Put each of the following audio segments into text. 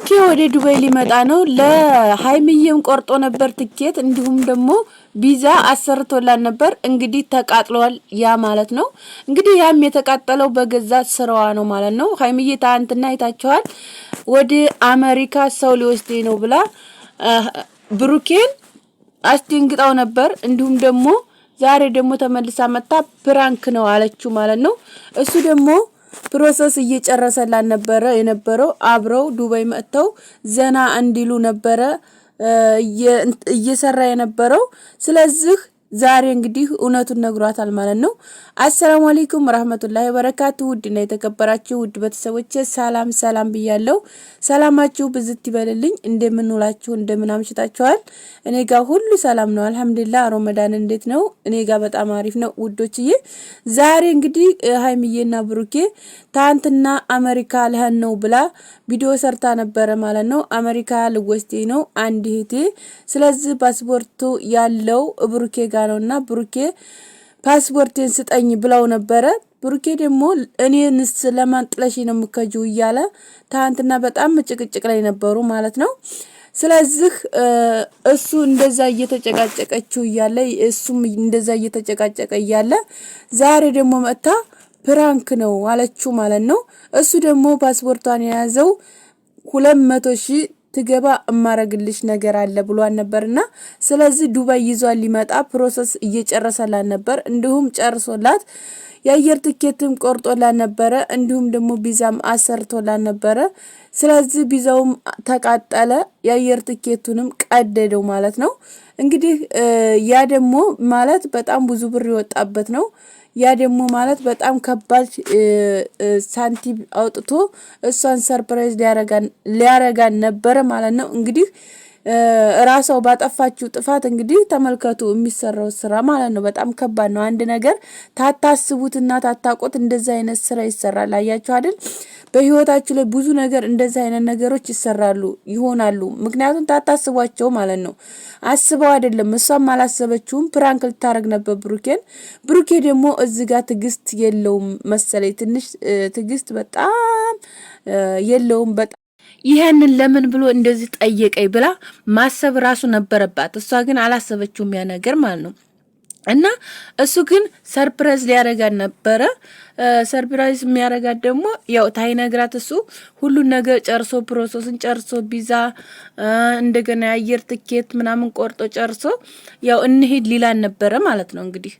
ብሩኬ ወደ ዱባይ ሊመጣ ነው። ለሃይሚዬም ቆርጦ ነበር ትኬት፣ እንዲሁም ደግሞ ቪዛ አሰርቶላን ነበር። እንግዲህ ተቃጥሏል ያ ማለት ነው። እንግዲህ ያም የተቃጠለው በገዛ ስራዋ ነው ማለት ነው። ሃይሚዬ ታንትና አይታችኋል። ወደ አሜሪካ ሰው ሊወስደኝ ነው ብላ ብሩኬን አስደንግጣው ነበር። እንዲሁም ደግሞ ዛሬ ደግሞ ተመልሳ መጣ ፕራንክ ነው አለችው ማለት ነው። እሱ ደግሞ ፕሮሰስ እየጨረሰላን ነበር የነበረው። አብረው ዱባይ መጥተው ዘና እንዲሉ ነበር እየሰራ የነበረው። ስለዚህ ዛሬ እንግዲህ እውነቱን ነግሯታል ማለት ነው። አሰላሙ አለይኩም ወራህመቱላሂ ወበረካቱ። ውድና የተከበራችሁ ውድ ቤተሰቦቼ ሰላም ሰላም ብያለሁ። ሰላማችሁ ብዝት ይበልልኝ። እንደምንውላችሁ እንደምናምሽታችኋል። እኔ ጋር ሁሉ ሰላም ነው አልহামዱሊላህ። ረመዳን እንዴት ነው? እኔ ጋር በጣም አሪፍ ነው ውዶችዬ። ዛሬ እንግዲህ ሃይሚዬና ብሩኬ ታንትና አሜሪካ ለህን ነው ብላ ቪዲዮ ሰርታ ነበር ማለት ነው። አሜሪካ ልወስዴ ነው አንድ እህቴ፣ ስለዚህ ፓስፖርቱ ያለው ብሩኬ ጋር ነውና ብሩኬ ፓስፖርቴን ስጠኝ ብለው ነበር። ብሩኬ ደግሞ እኔንስ ለማንጥለሽ ነው ምከጁ እያለ ታንትና በጣም ጭቅጭቅ ላይ ነበሩ ማለት ነው። ስለዚህ እሱ እንደዛ እየተጨቃጨቀችው እያለ እሱም እንደዛ እየተጨቃጨቀ እያለ ዛሬ ደግሞ መጣ ፕራንክ ነው አለችው ማለት ነው። እሱ ደግሞ ፓስፖርቷን የያዘው 200,000 ትገባ እማረግልሽ ነገር አለ ብሏን ነበርና ስለዚህ ዱባይ ይዟል ሊመጣ ፕሮሰስ እየጨረሰላን ነበር። እንዲሁም ጨርሶላት የአየር ትኬትም ቆርጦላን ነበር። እንዲሁም ደግሞ ቪዛም አሰርቶላን ነበር። ስለዚህ ቪዛውም ተቃጠለ፣ የአየር ትኬቱንም ቀደደው ማለት ነው። እንግዲህ ያ ደግሞ ማለት በጣም ብዙ ብር ይወጣበት ነው። ያ ደግሞ ማለት በጣም ከባድ ሳንቲም አውጥቶ እሷን ሰርፕራይዝ ሊያረጋን ነበር ማለት ነው። እንግዲህ ራስዎ ባጠፋችሁ ጥፋት እንግዲህ ተመልከቱ የሚሰራው ስራ ማለት ነው። በጣም ከባድ ነው። አንድ ነገር ታታስቡትና ታታቆት እንደዛ አይነት ስራ ይሰራል። አያችሁ አይደል? በህይወታችሁ ላይ ብዙ ነገር እንደዛ አይነት ነገሮች ይሰራሉ ይሆናሉ። ምክንያቱም ታታስቧቸው ማለት ነው። አስበው አይደለም። እሷም አላሰበችውም። ፕራንክ ልታረግ ነበር ብሩኬ ደግሞ እዚህ ጋር ትግስት የለውም መሰለኝ። ትንሽ ትግስት በጣም የለውም። በጣም ይሄንን ለምን ብሎ እንደዚህ ጠየቀኝ ብላ ማሰብ ራሱ ነበረባት። እሷ ግን አላሰበችውም ያ ነገር ማለት ነው። እና እሱ ግን ሰርፕራይዝ ሊያረጋት ነበር። ሰርፕራይዝ የሚያረጋት ደግሞ ያው ታይነግራት እሱ ሁሉ ነገር ጨርሶ ፕሮሰስን ጨርሶ ቪዛ እንደገና የአየር ትኬት ምናምን ቆርጦ ጨርሶ ያው እንሂድ ሊላን ነበር ማለት ነው እንግዲህ።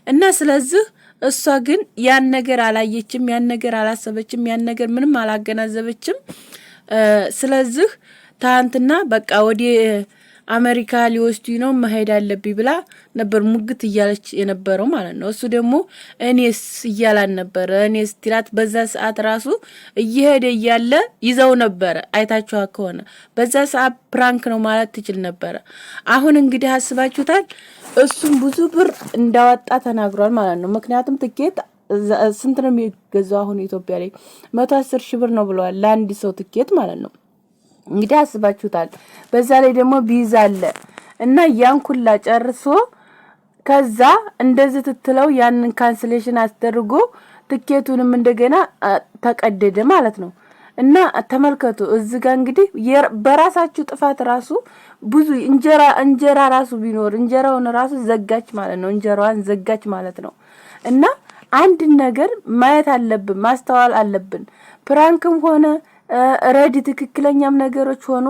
እና ስለዚህ እሷ ግን ያን ነገር አላየችም፣ ያን ነገር አላሰበችም፣ ያን ነገር ምንም አላገናዘበችም። ስለዚህ ታንትና በቃ ወዲ አሜሪካ ሊወስዱ ነው መሄድ አለብኝ ብላ ነበር ሙግት እያለች የነበረው ማለት ነው። እሱ ደግሞ እኔስ እያላን ነበር። እኔስ ትላት በዛ ሰዓት ራሱ እየሄደ እያለ ይዘው ነበር። አይታችኋ ከሆነ በዛ ሰዓት ፕራንክ ነው ማለት ትችል ነበር። አሁን እንግዲህ አስባችሁታል። እሱም ብዙ ብር እንዳወጣ ተናግሯል ማለት ነው። ምክንያቱም ትኬት ስንት ነው የሚገዛው አሁን ኢትዮጵያ ላይ 110,000 ብር ነው ብለዋል ለአንድ ሰው ትኬት ማለት ነው። እንግዲህ አስባችሁታል። በዛ ላይ ደግሞ ቪዛ አለ እና ያን ኩላ ጨርሶ ከዛ እንደዚህ ትትለው ያንን ካንስሌሽን አስደርጎ ትኬቱንም እንደገና ተቀደደ ማለት ነው። እና ተመልከቱ እዚህ ጋር እንግዲህ በራሳችሁ ጥፋት ራሱ ብዙ እንጀራ ራሱ ቢኖር እንጀራውን ራሱ ዘጋች ማለት ነው። እንጀራዋን ዘጋች ማለት ነው። እና አንድ ነገር ማየት አለብን፣ ማስተዋል አለብን። ፕራንክም ሆነ ረዲ ትክክለኛም ነገሮች ሆኑ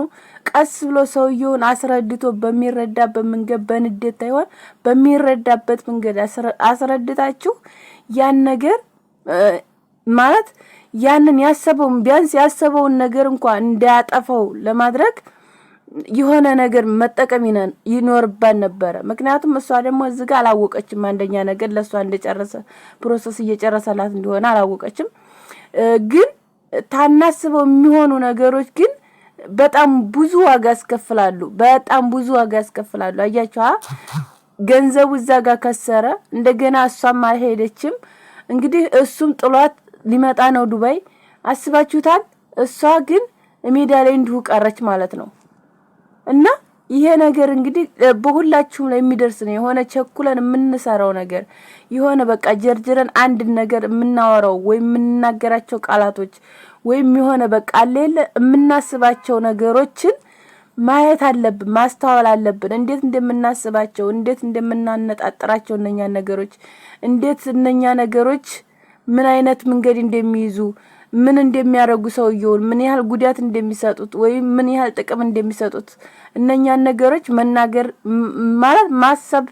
ቀስ ብሎ ሰውየውን አስረድቶ በሚረዳበት መንገድ በንዴት አይሆን በሚረዳበት መንገድ አስረድታችሁ ያን ነገር ማለት ያንን ያሰበውን ቢያንስ ያሰበውን ነገር እንኳን እንዳያጠፋው ለማድረግ የሆነ ነገር መጠቀም ይኖርባን ነበር። ምክንያቱም እሷ ደግሞ እዚህ ጋር አላወቀችም። አንደኛ ነገር ለሷ እንደጨረሰ ፕሮሰስ እየጨረሰላት እንደሆነ አላወቀችም። ግን ታናስበው የሚሆኑ ነገሮች ግን በጣም ብዙ ዋጋ ያስከፍላሉ። በጣም ብዙ ዋጋ ያስከፍላሉ። አያችሁ ገንዘቡ እዛ ጋር ከሰረ እንደገና እሷም አልሄደችም። እንግዲህ እሱም ጥሏት ሊመጣ ነው ዱባይ። አስባችሁታል። እሷ ግን ሜዳ ላይ እንዲሁ ቀረች ማለት ነው። እና ይሄ ነገር እንግዲህ በሁላችሁም ላይ የሚደርስ ነው። የሆነ ቸኩለን የምንሰራው ነገር የሆነ በቃ ጀርጀረን አንድ ነገር የምናወራው ወይም የምንናገራቸው ቃላቶች ወይም የሆነ በቃ አለለ የምናስባቸው ነገሮችን ማየት አለብን፣ ማስተዋል አለብን። እንዴት እንደምናስባቸው፣ እንዴት እንደምናነጣጥራቸው እንዴት እነኛ ነገሮች ምን አይነት መንገድ እንደሚይዙ ምን እንደሚያረጉ ሰውየውን ምን ያህል ጉዳት እንደሚሰጡት ወይም ምን ያህል ጥቅም እንደሚሰጡት እነኛን ነገሮች መናገር ማለት ማሰብ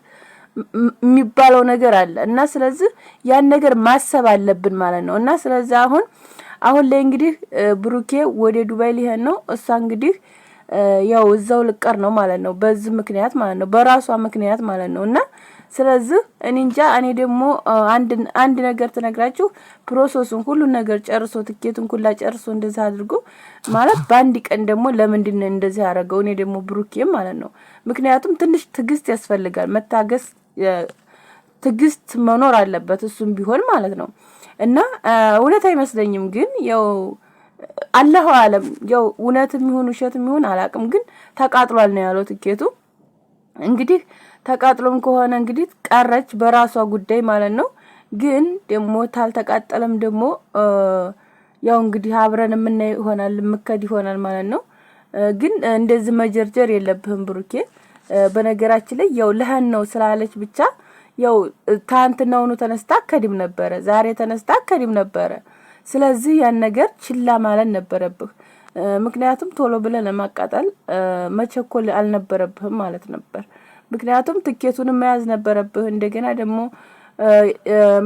የሚባለው ነገር አለ እና ስለዚህ ያን ነገር ማሰብ አለብን ማለት ነው። እና ስለዚህ አሁን ላይ እንግዲህ ብሩኬ ወደ ዱባይ ሊሄድ ነው። እሷ እንግዲህ ያው እዛው ልቀር ነው ማለት ነው። በዚህ ምክንያት ማለት ነው፣ በራሷ ምክንያት ማለት ነው። እና ስለዚህ እኔ ደግሞ አንድ ነገር ተነግራችሁ ፕሮሰሱን ሁሉ ነገር ጨርሶ ትኬቱን ሁላ ጨርሶ እንደዛ አድርጎ ማለት በአንድ ቀን ደግሞ ለምንድን ነው እንደዚህ ያደረገው? እኔ ደግሞ ብሩኬም ማለት ነው። ምክንያቱም ትንሽ ትግስት ያስፈልጋል፣ መታገስ ትግስት መኖር አለበት እሱም ቢሆን ማለት ነው። እና እውነት አይመስለኝም ግን ያው አላሁ አለም ያው እውነትም ይሁን ውሸትም ይሁን አላቅም፣ ግን ተቃጥሏል ነው ያለው ትኬቱ። እንግዲህ ተቃጥሎም ከሆነ እንግዲህ ቀረች በራሷ ጉዳይ ማለት ነው። ግን ደግሞ ታልተቃጠለም ደግሞ ያው እንግዲህ አብረን የምናይ ይሆናል ምከድ ይሆናል ማለት ነው። ግን እንደዚህ መጀርጀር የለብህም ብሩኬ። በነገራችን ላይ ያው ለሃን ነው ስላለች ብቻ ያው ታንትናውኑ ተነስታ ከዲም ነበረ፣ ዛሬ ተነስታ ከዲም ነበረ። ስለዚህ ያን ነገር ችላ ማለት ነበረብህ። ምክንያቱም ቶሎ ብለህ ለማቃጠል መቸኮል አልነበረብህም ማለት ነበር። ምክንያቱም ትኬቱንም መያዝ ነበረብህ። እንደገና ደግሞ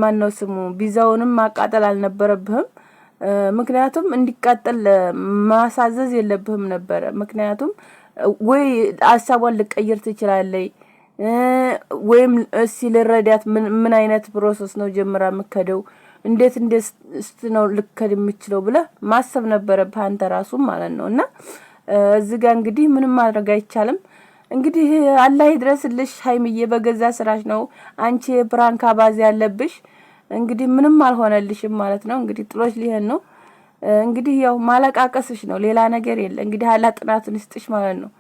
ማነው ስሙ ቪዛውንም ማቃጠል አልነበረብህም። ምክንያቱም እንዲቃጠል ማሳዘዝ የለብህም ነበር። ምክንያቱም ወይ ሐሳቧን ልቀይር ትችላለህ ወይም እሲ ለረዳት ምን አይነት ፕሮሰስ ነው ጀምራ መከደው እንዴት ነው ልከድ የምችለው ብለ ማሰብ ነበረብህ አንተ ራሱ ማለት ነው። እና እዚህ ጋር እንግዲህ ምንም ማድረግ አይቻልም። እንግዲህ አላህ ይድረስልሽ ሀይሚዬ፣ በገዛ ስራሽ ነው አንቺ ብራንካ ባዝ ያለብሽ። እንግዲህ ምንም አልሆነልሽም ማለት ነው። እንግዲህ ጥሎሽ ሊሄድ ነው። እንግዲህ ያው ማለቃቀስሽ ነው፣ ሌላ ነገር የለ። እንግዲህ አላህ ጥናቱን ይስጥሽ ማለት ነው።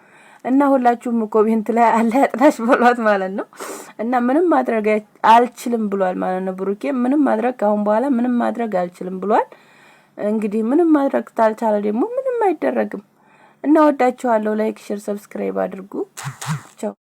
እና ሁላችሁም ኮሜንት ላይ አላህ ያጥናሽ በሏት ማለት ነው። እና ምንም ማድረግ አልችልም ብሏል ማለት ነው ብሩኬ። ምንም ማድረግ አሁን በኋላ ምንም ማድረግ አልችልም ብሏል። እንግዲህ ምንም ማድረግ ታልቻለ ደግሞ ምንም አይደረግም። እና ወዳችኋለሁ። ላይክ፣ ሼር፣ ሰብስክራይብ አድርጉ። ቻው።